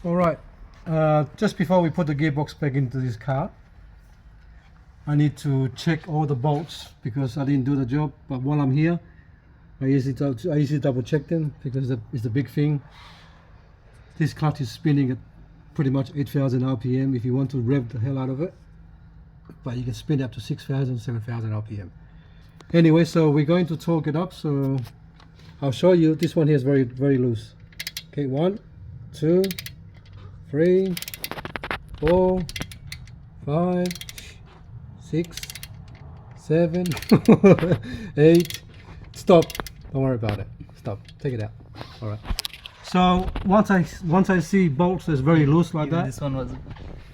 Alright, just before we put the gearbox back into this car, I need to check all the bolts because I didn't do the job. But while I'm here, I usually double check them because it's the big thing. This clutch is spinning at pretty much 8,000 RPM if you want to rev the hell out of it. But you can spin up to 6,000, 7,000 RPM. Anyway, so we're going to torque it up. So I'll show you. This one here is very loose. Okay, 1, 2, 3, 4, 5, 6, 7, 8. Stop. Don't worry about it. Stop. Take it out. All right. So once I see bolts that's very loose like that.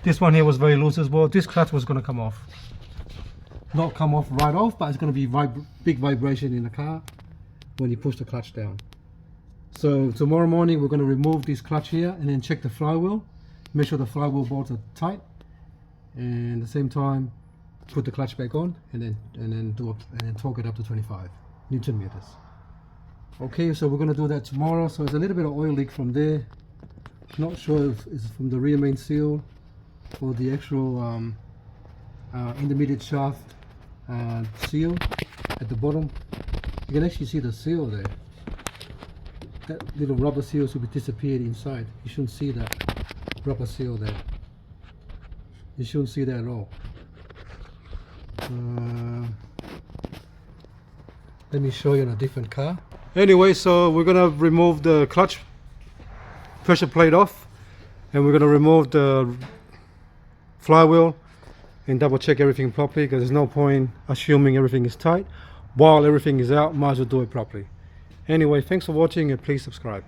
This one here was very loose as well. This clutch was going to come off. Not come off right off, but it's going to be big vibration in the car when you push the clutch down. So tomorrow morning we're going to remove this clutch here and then check the flywheel. Make sure the flywheel bolts are tight, and at the same time put the clutch back on and then torque it up to 25 Newton meters. Okay, so we're going to do that tomorrow. So there's a little bit of oil leak from there. Not sure if it's from the rear main seal or the actual intermediate shaft seal at the bottom. You can actually see the seal there. That little rubber seal should be disappeared inside. You shouldn't see that rubber seal there. You shouldn't see that at all. Let me show you on a different car. Anyway, so we're gonna remove the clutch pressure plate off, and we're gonna remove the flywheel and double check everything properly, because there's no point assuming everything is tight while everything is out. Might as well do it properly. Anyway, thanks for watching and please subscribe.